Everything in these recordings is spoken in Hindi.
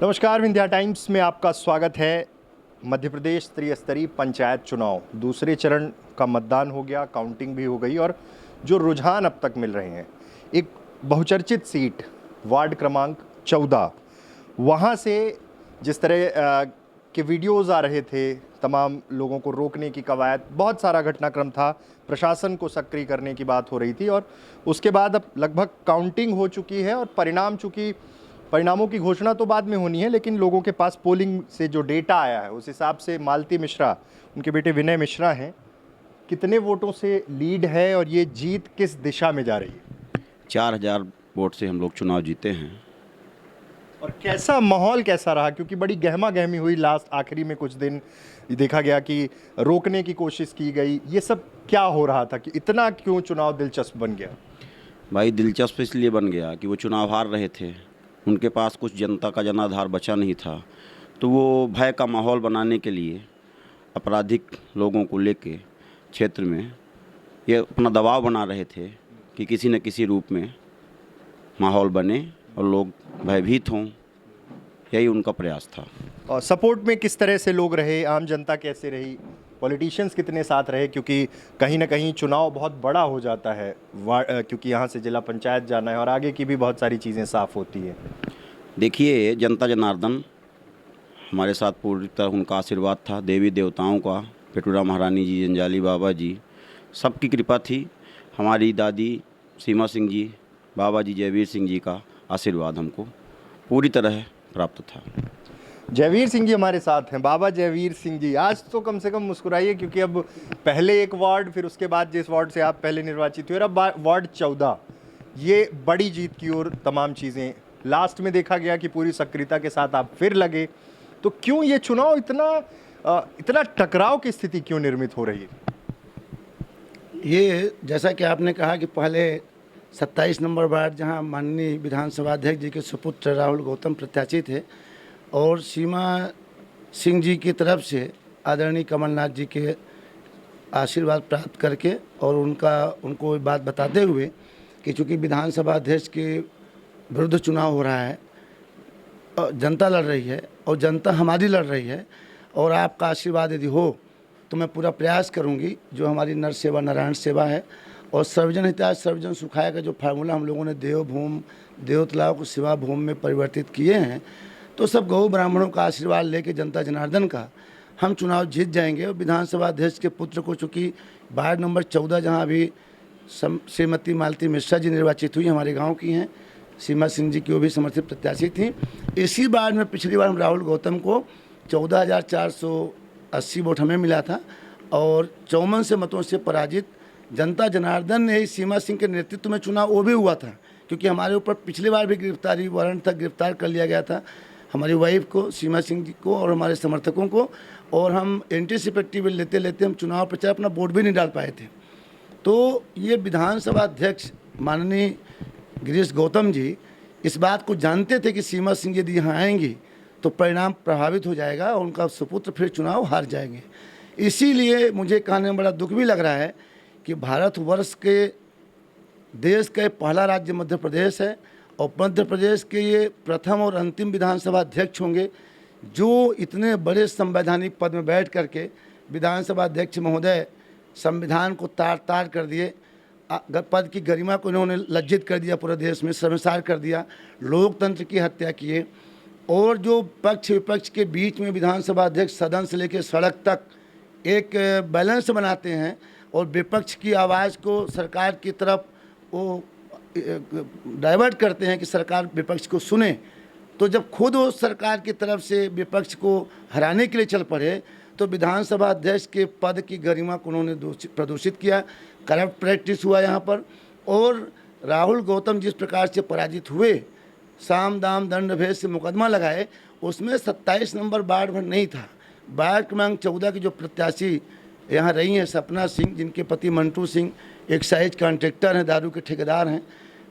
नमस्कार, विंध्या टाइम्स में आपका स्वागत है। मध्य प्रदेश त्रिस्तरीय पंचायत चुनाव दूसरे चरण का मतदान हो गया, काउंटिंग भी हो गई और जो रुझान अब तक मिल रहे हैं, एक बहुचर्चित सीट वार्ड क्रमांक 14, वहाँ से जिस तरह के वीडियोज़ आ रहे थे, तमाम लोगों को रोकने की कवायद, बहुत सारा घटनाक्रम था, प्रशासन को सक्रिय करने की बात हो रही थी और उसके बाद अब लगभग काउंटिंग हो चुकी है और परिणामों की घोषणा तो बाद में होनी है, लेकिन लोगों के पास पोलिंग से जो डेटा आया है उस हिसाब से मालती मिश्रा, उनके बेटे विनय मिश्रा हैं, कितने वोटों से लीड है और ये जीत किस दिशा में जा रही है? 4000 वोट से हम लोग चुनाव जीते हैं। और कैसा माहौल कैसा रहा, क्योंकि बड़ी गहमा गहमी हुई लास्ट आखिरी में कुछ दिन, देखा गया कि रोकने की कोशिश की गई, ये सब क्या हो रहा था कि इतना क्यों चुनाव दिलचस्प बन गया? भाई दिलचस्प इसलिए बन गया कि वो चुनाव हार रहे थे, उनके पास कुछ जनता का जनाधार बचा नहीं था, तो वो भय का माहौल बनाने के लिए आपराधिक लोगों को लेके क्षेत्र में ये अपना दबाव बना रहे थे कि किसी न किसी रूप में माहौल बने और लोग भयभीत हों, यही उनका प्रयास था। और सपोर्ट में किस तरह से लोग रहे, आम जनता कैसे रही, पॉलिटिशियंस कितने साथ रहे, क्योंकि कहीं ना कहीं चुनाव बहुत बड़ा हो जाता है क्योंकि यहाँ से जिला पंचायत जाना है और आगे की भी बहुत सारी चीज़ें साफ होती है। देखिए, जनता जनार्दन हमारे साथ पूरी तरह उनका आशीर्वाद था, देवी देवताओं का, पेटूरा महारानी जी, जंजाली बाबा जी, सबकी कृपा थी। हमारी दादी सीमा सिंह जी, बाबा जी जयवीर सिंह जी का आशीर्वाद हमको पूरी तरह प्राप्त था। जयवीर सिंह जी हमारे साथ हैं। बाबा जयवीर सिंह जी, आज तो कम से कम मुस्कुराइए, क्योंकि अब पहले एक वार्ड, फिर उसके बाद जिस वार्ड से आप पहले निर्वाचित हुए, अब वार्ड 14, ये बड़ी जीत की ओर तमाम चीज़ें, लास्ट में देखा गया कि पूरी सक्रियता के साथ आप फिर लगे, तो क्यों ये चुनाव इतना टकराव की स्थिति क्यों निर्मित हो रही है? ये जैसा कि आपने कहा कि पहले 27 नंबर वार्ड, जहां माननीय विधानसभा अध्यक्ष जी के सुपुत्र राहुल गौतम प्रत्याशी थे और सीमा सिंह जी की तरफ से आदरणीय कमलनाथ जी के आशीर्वाद प्राप्त करके और उनको बात बताते हुए कि चूँकि विधानसभा अध्यक्ष के विरुद्ध चुनाव हो रहा है, जनता लड़ रही है और जनता हमारी लड़ रही है, और आपका आशीर्वाद यदि हो तो मैं पूरा प्रयास करूंगी, जो हमारी नर सेवा नारायण सेवा है और सर्वजन हिताय सर्वजन सुखाय का जो फार्मूला हम लोगों ने देवभूमि देवतलाओं को सेवा भूमि में परिवर्तित किए हैं, तो सब गौ ब्राह्मणों का आशीर्वाद लेके जनता जनार्दन का हम चुनाव जीत जाएंगे। और विधानसभा अध्यक्ष के पुत्र को, चूँकि वार्ड नंबर 14 जहाँ अभी श्रीमती मालती मिश्रा जी निर्वाचित हुई, हमारे गाँव की हैं, सीमा सिंह जी की वो भी समर्थित प्रत्याशी थी, इसी वार्ड में पिछली बार हम राहुल गौतम को 14,480 वोट हमें मिला था और 54 से मतों से पराजित जनता जनार्दन ने ही सीमा सिंह के नेतृत्व में चुनाव वो भी हुआ था, क्योंकि हमारे ऊपर पिछली बार भी गिरफ्तारी वारंट तक गिरफ्तार कर लिया गया था, हमारी वाइफ को, सीमा सिंह जी को और हमारे समर्थकों को, और हम एंटीसिपेटिव लेते लेते हम चुनाव प्रचार अपना वोट भी नहीं डाल पाए थे। तो ये विधानसभा अध्यक्ष माननीय गिरीश गौतम जी इस बात को जानते थे कि सीमा सिंह यदि यहाँ आएंगी तो परिणाम प्रभावित हो जाएगा और उनका सुपुत्र फिर चुनाव हार जाएंगे। इसीलिए मुझे कहने में बड़ा दुख भी लग रहा है कि भारतवर्ष के देश का पहला राज्य मध्य प्रदेश है और मध्य प्रदेश के ये प्रथम और अंतिम विधानसभा अध्यक्ष होंगे जो इतने बड़े संवैधानिक पद में बैठ करके विधानसभा अध्यक्ष महोदय संविधान को तार तार कर दिए, पद की गरिमा को इन्होंने लज्जित कर दिया, पूरे देश में शर्मसार कर दिया, लोकतंत्र की हत्या किए, और जो पक्ष विपक्ष के बीच में विधानसभा अध्यक्ष सदन से लेकर सड़क तक एक बैलेंस बनाते हैं और विपक्ष की आवाज़ को सरकार की तरफ वो डाइवर्ट करते हैं कि सरकार विपक्ष को सुने, तो जब खुद वो सरकार की तरफ से विपक्ष को हराने के लिए चल पड़े तो विधानसभा अध्यक्ष के पद की गरिमा को उन्होंने प्रदूषित किया, करप्ट प्रैक्टिस हुआ यहाँ पर। और राहुल गौतम जिस प्रकार से पराजित हुए, साम दाम दंड भेद से मुकदमा लगाए, उसमें 27 नंबर वार्ड भर नहीं था। वार्ड क्रमांक 14 की जो प्रत्याशी यहाँ रही हैं सपना सिंह, जिनके पति मंटू सिंह एक्साइज कॉन्ट्रैक्टर हैं, दारू के ठेकेदार हैं,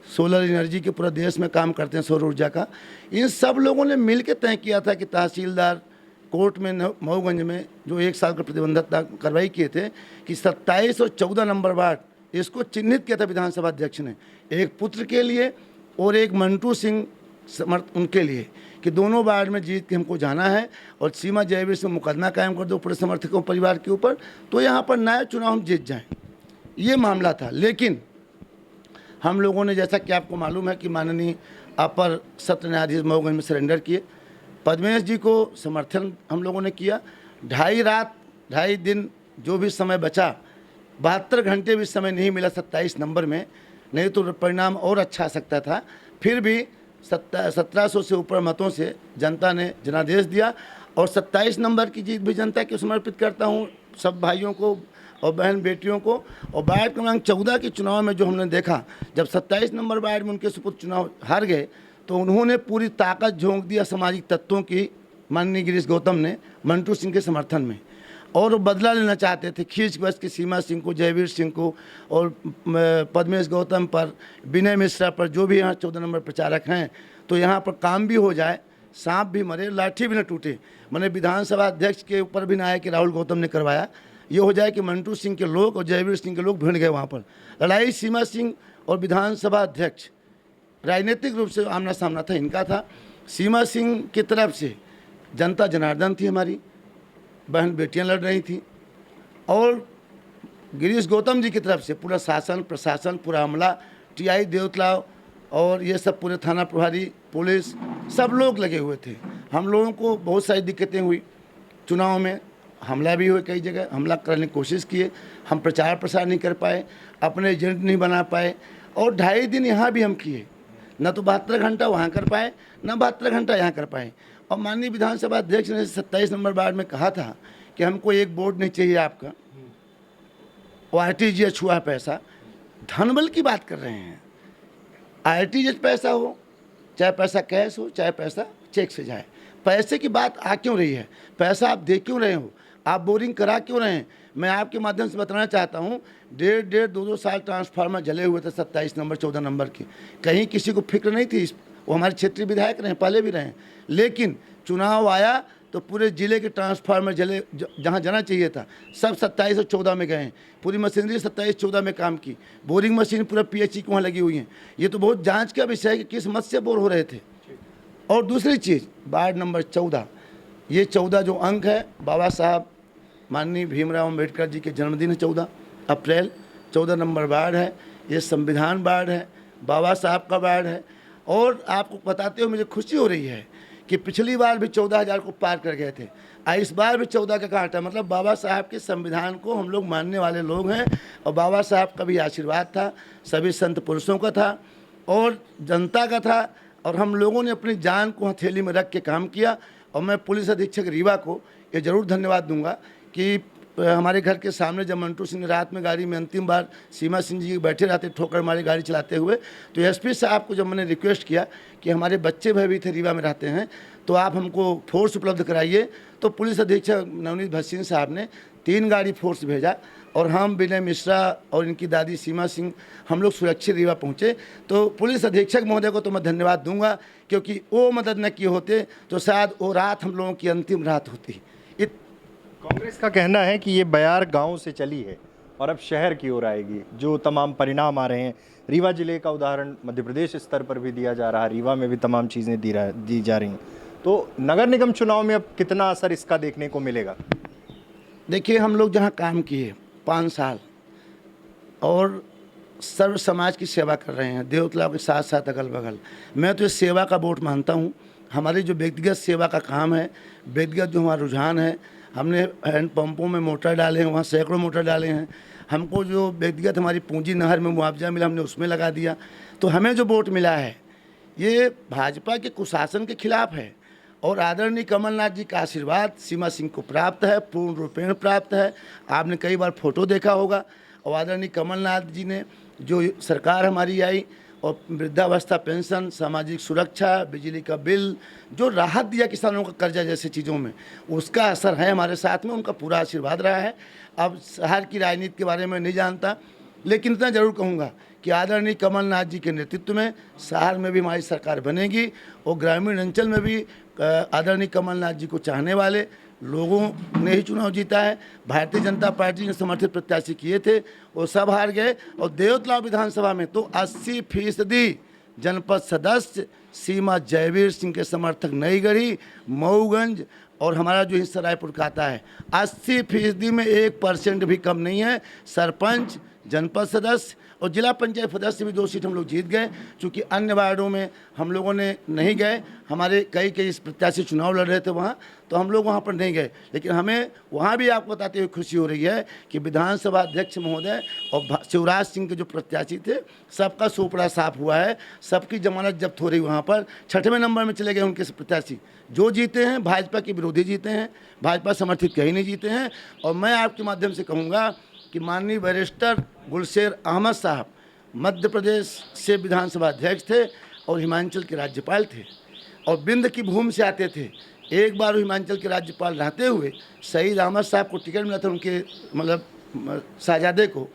सोलर एनर्जी के पूरे देश में काम करते हैं, सौर ऊर्जा का, इन सब लोगों ने मिल के तय किया था कि तहसीलदार कोर्ट में मऊगंज में जो 1 साल का प्रतिबंधक कार्रवाई किए थे कि 27 और 14 नंबर वार्ड इसको चिन्हित किया था विधानसभा अध्यक्ष ने, एक पुत्र के लिए और एक मंटू सिंह समर्थ उनके लिए कि दोनों वार्ड में जीत के हमको जाना है और सीमा जयवीर से मुकदमा कायम कर दो पूरे समर्थकों परिवार के ऊपर, तो यहाँ पर नया चुनाव हम जीत जाएं, ये मामला था। लेकिन हम लोगों ने, जैसा कि आपको मालूम है कि माननीय अपर सत्र न्यायाधीश मऊगंज में सरेंडर किए, पद्मेश जी को समर्थन हम लोगों ने किया। 2.5 रात 2.5 दिन जो भी समय बचा, 72 घंटे भी समय नहीं मिला 27 नंबर में, नहीं तो परिणाम और अच्छा आ सकता था। फिर भी 1700 से ऊपर मतों से जनता ने जनादेश दिया और 27 नंबर की जीत भी जनता को समर्पित करता हूँ, सब भाइयों को और बहन बेटियों को। और वार्ड क्रमांक 14 के चुनाव में जो हमने देखा, जब 27 नंबर वार्ड में उनके सुपुत्र चुनाव हार गए तो उन्होंने पूरी ताकत झोंक दी असामाजिक तत्वों की, माननीय गिरीश गौतम ने मंटू सिंह के समर्थन में, और वो बदला लेना चाहते थे खींच बस के सीमा सिंह को, जयवीर सिंह को और पद्मेश गौतम पर, विनय मिश्रा पर, जो भी यहाँ 14 नंबर प्रचारक हैं, तो यहाँ पर काम भी हो जाए, सांप भी मरे, लाठी भी न टूटे। मैंने विधानसभा अध्यक्ष के ऊपर भी ना आया कि राहुल गौतम ने करवाया, ये हो जाए कि मंटू सिंह के लोग और जयवीर सिंह के लोग भिड़ गए वहाँ पर। लड़ाई सीमा सिंह और विधानसभा अध्यक्ष राजनीतिक रूप से आमना सामना था, इनका था। सीमा सिंह की तरफ से जनता जनार्दन थी, हमारी बहन बेटियां लड़ रही थी, और गिरीश गौतम जी की तरफ से पूरा शासन प्रशासन, पूरा अमला, टीआई देवतलाव और ये सब पूरे थाना प्रभारी, पुलिस, सब लोग लगे हुए थे। हम लोगों को बहुत सारी दिक्कतें हुई चुनाव में, हमला भी हुए, कई जगह हमला करने की कोशिश किए, हम प्रचार प्रसार नहीं कर पाए, अपने एजेंट नहीं बना पाए, और 2.5 दिन यहाँ भी हम किए, न तो 72 घंटा वहाँ कर पाए, न 72 घंटा यहाँ कर पाए। और माननीय विधानसभा अध्यक्ष ने 27 नंबर वार्ड में कहा था कि हमको एक वोट नहीं चाहिए आपका, वो आरटीजीएस हुआ पैसा, धनबल की बात कर रहे हैं। आरटीजीएस पैसा हो, चाहे पैसा कैश हो, चाहे पैसा चेक से जाए, पैसे की बात आ क्यों रही है? पैसा आप दे क्यों रहे हो? आप बोरिंग करा क्यों रहे हैं? मैं आपके माध्यम से बताना चाहता हूँ, 1.5 साल ट्रांसफार्मर जले हुए थे 27 नंबर 14 नंबर के, कहीं किसी को फिक्र नहीं थी। वो हमारे क्षेत्रीय विधायक रहे, पहले भी रहे, लेकिन चुनाव आया तो पूरे ज़िले के ट्रांसफार्मर जले, जहाँ जाना चाहिए था सब 27 और 14 में गए हैं। पूरी मशीनरी 27-14 में काम की, बोरिंग मशीन पूरा पीएचई को वहाँ लगी हुई हैं। ये तो बहुत जांच का विषय है कि किस मत से बोर हो रहे थे। और दूसरी चीज़, वार्ड नंबर 14, ये 14 जो अंक है, बाबा साहब माननीय भीमराव अम्बेडकर जी के जन्मदिन है 14 अप्रैल, 14 नंबर वार्ड है, ये संविधान वार्ड है, बाबा साहब का वार्ड है। और आपको बताते हुए मुझे खुशी हो रही है कि पिछली बार भी 14,000 को पार कर गए थे, इस बार भी 14 का कांटा, मतलब बाबा साहब के संविधान को हम लोग मानने वाले लोग हैं। और बाबा साहब का भी आशीर्वाद था, सभी संत पुरुषों का था और जनता का था, और हम लोगों ने अपनी जान को हथेली में रख के काम किया। और मैं पुलिस अधीक्षक रीवा को ये ज़रूर धन्यवाद दूंगा कि हमारे घर के सामने जब मंटू सिंह ने रात में गाड़ी में अंतिम बार सीमा सिंह जी बैठे रहते ठोकर मारी गाड़ी चलाते हुए, तो एसपी साहब को जब मैंने रिक्वेस्ट किया कि हमारे बच्चे भयभीत रीवा में रहते हैं तो आप हमको फोर्स उपलब्ध कराइए, तो पुलिस अधीक्षक नवनीत भसीन साहब ने 3 गाड़ी फोर्स भेजा और हम विनय मिश्रा और इनकी दादी सीमा सिंह हम लोग सुरक्षित रीवा पहुँचे। तो पुलिस अधीक्षक महोदय को तो मैं धन्यवाद दूंगा, क्योंकि वो मदद न किए होते तो शायद वो रात हम लोगों की अंतिम रात होती। कांग्रेस का कहना है कि ये बयार गांव से चली है और अब शहर की ओर आएगी। जो तमाम परिणाम आ रहे हैं, रीवा जिले का उदाहरण मध्य प्रदेश स्तर पर भी दिया जा रहा है, रीवा में भी तमाम चीज़ें दी जा रही हैं, तो नगर निगम चुनाव में अब कितना असर इसका देखने को मिलेगा? देखिए, हम लोग जहाँ काम किए 5 साल और सर्व समाज की सेवा कर रहे हैं, देवतलाव के साथ साथ अगल बगल, मैं तो इस सेवा का वोट मानता हूँ। हमारी जो व्यक्तिगत सेवा का काम है, व्यक्तिगत जो हमारा रुझान है, हमने हैंड पंपों में मोटर डाले हैं, वहाँ सैकड़ों मोटर डाले हैं। हमको जो व्यक्तिगत हमारी पूंजी नहर में मुआवजा मिला, हमने उसमें लगा दिया। तो हमें जो वोट मिला है ये भाजपा के कुशासन के खिलाफ है, और आदरणीय कमलनाथ जी का आशीर्वाद सीमा सिंह को प्राप्त है, पूर्ण रूपेण प्राप्त है। आपने कई बार फोटो देखा होगा, और आदरणीय कमलनाथ जी ने जो सरकार हमारी आई, और वृद्धावस्था पेंशन, सामाजिक सुरक्षा, बिजली का बिल, जो राहत दिया किसानों का कर्जा जैसे चीज़ों में, उसका असर है हमारे साथ में, उनका पूरा आशीर्वाद रहा है। अब शहर की राजनीति के बारे में नहीं जानता, लेकिन इतना ज़रूर कहूँगा कि आदरणीय कमलनाथ जी के नेतृत्व में शहर में भी हमारी सरकार बनेगी, और ग्रामीण अंचल में भी आदरणीय कमलनाथ जी को चाहने वाले लोगों ने ही चुनाव जीता है। भारतीय जनता पार्टी ने समर्थित प्रत्याशी किए थे, वो सब हार गए। और देवतलाव विधानसभा में तो 80% जनपद सदस्य सीमा जयवीर सिंह के समर्थक नईगढ़ी, मऊगंज और हमारा जो हिस्सा रायपुर का आता है 80% में 1% भी कम नहीं है। सरपंच, जनपद सदस्य और जिला पंचायत सदस्य भी 2 सीट हम लोग जीत गए। चूँकि अन्य वार्डों में हम लोगों ने नहीं गए, हमारे कई प्रत्याशी चुनाव लड़ रहे थे वहाँ, तो हम लोग वहाँ पर नहीं गए। लेकिन हमें वहाँ भी आपको बताते हुए खुशी हो रही है कि विधानसभा अध्यक्ष महोदय और शिवराज सिंह के जो प्रत्याशी थे सबका सोपड़ा साफ हुआ है, सबकी जमानत जब्त हो रही वहाँ पर। 6वें नंबर में चले गए उनके प्रत्याशी। जो जीते हैं भाजपा के विरोधी जीते हैं, भाजपा समर्थित कहीं नहीं जीते हैं। और मैं आपके माध्यम से कहूँगा कि माननीय बैरिस्टर गुलशेर अहमद साहब मध्य प्रदेश से विधानसभा अध्यक्ष थे और हिमाचल के राज्यपाल थे और बिंद की भूमि से आते थे। एक बार हिमाचल के राज्यपाल रहते हुए शहीद अहमद साहब को टिकट मिला था, उनके मतलब साहजादे को।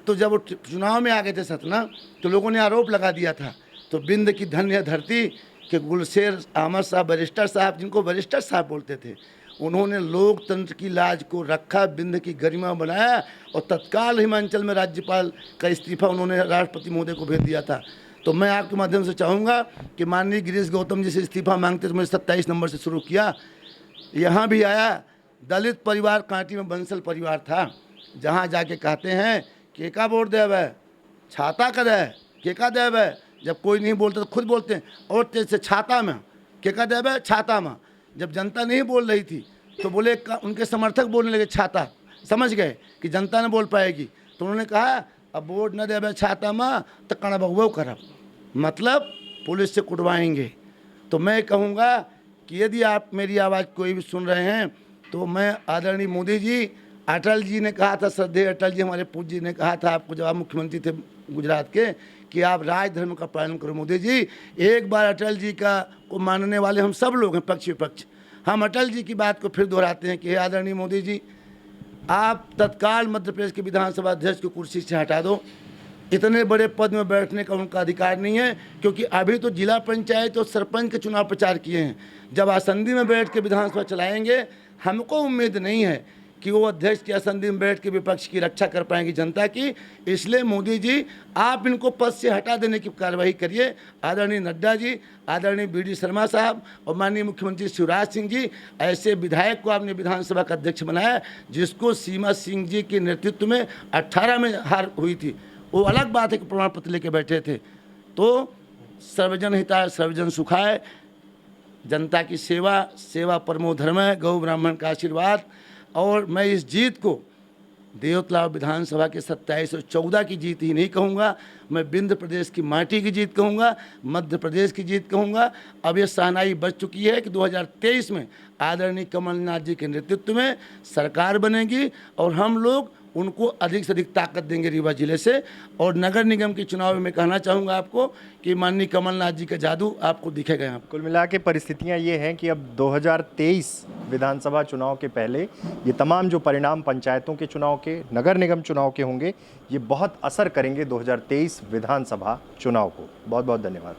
तो जब वो चुनाव में आ गए थे सतना, तो लोगों ने आरोप लगा दिया था। तो बिंद की धन्य धरती के गुलशेर अहमद साहब बैरिस्टर साहब, जिनको बैरिस्टर साहब बोलते थे, उन्होंने लोकतंत्र की लाज को रखा, बिंद की गरिमा बनाया और तत्काल हिमाचल में राज्यपाल का इस्तीफा उन्होंने राष्ट्रपति महोदय को भेज दिया था। तो मैं आपके माध्यम से चाहूँगा कि माननीय गिरीश गौतम जी से इस्तीफा मांगते तो मैंने 27 नंबर से शुरू किया। यहाँ भी आया, दलित परिवार कांटी में बंसल परिवार था, जहाँ जाके कहते हैं केका वोट देव है, छाता कर है, केका देव है। जब कोई नहीं बोलता तो खुद बोलते हैं और तेज से छाता में, केका देव है छाता में। जब जनता नहीं बोल रही थी तो बोले, उनके समर्थक बोलने लगे छाता, समझ गए कि जनता नहीं बोल पाएगी। तो उन्होंने कहा अब वोट न दे छाता माँ तो कण बहु करब, मतलब पुलिस से कुटवाएंगे। तो मैं कहूँगा कि यदि आप मेरी आवाज़ कोई भी सुन रहे हैं तो मैं आदरणीय मोदी जी, अटल जी ने कहा था, श्रद्धेय अटल जी हमारे पूज्य जी ने कहा था आपको जब आप मुख्यमंत्री थे गुजरात के, कि आप राज धर्म का पालन करो। मोदी जी, एक बार अटल जी का को मानने वाले हम सब लोग हैं, पक्ष विपक्ष, हम अटल जी की बात को फिर दोहराते हैं कि आदरणीय मोदी जी, आप तत्काल मध्य प्रदेश के विधानसभा अध्यक्ष को कुर्सी से हटा दो। इतने बड़े पद में बैठने का उनका अधिकार नहीं है, क्योंकि अभी तो जिला पंचायत और सरपंच के चुनाव प्रचार किए हैं। जब आसंदी में बैठ के विधानसभा चलाएंगे, हमको उम्मीद नहीं है कि वो अध्यक्ष की आसंदी में बैठ के विपक्ष की रक्षा कर पाएंगी जनता की। इसलिए मोदी जी, आप इनको पद से हटा देने की कार्रवाई करिए। आदरणीय नड्डा जी, आदरणीय BD शर्मा साहब और माननीय मुख्यमंत्री शिवराज सिंह जी, ऐसे विधायक को आपने विधानसभा का अध्यक्ष बनाया जिसको सीमा सिंह जी के नेतृत्व में 18 में हार हुई थी। वो अलग बात है कि प्रमाण पत्र लेके बैठे थे। तो सर्वजन हिताय सर्वजन सुखाय, जनता की सेवा, सेवा परमो धर्म है, गौ ब्राह्मण का आशीर्वाद। और मैं इस जीत को देवतलाव विधानसभा के 2714 की जीत ही नहीं कहूँगा, मैं विंध्य प्रदेश की माटी की जीत कहूँगा, मध्य प्रदेश की जीत कहूँगा। अब ये शहनाई बज चुकी है कि 2023 में आदरणीय कमलनाथ जी के नेतृत्व में सरकार बनेगी और हम लोग उनको अधिक से अधिक ताकत देंगे रीवा जिले से। और नगर निगम के चुनाव में मैं कहना चाहूँगा आपको कि माननीय कमलनाथ जी का जादू आपको दिखेगा यहाँ। कुल मिला के परिस्थितियाँ ये हैं कि अब 2023 विधानसभा चुनाव के पहले ये तमाम जो परिणाम पंचायतों के चुनाव के, नगर निगम चुनाव के होंगे, ये बहुत असर करेंगे 2023 विधानसभा चुनाव को। बहुत बहुत धन्यवाद।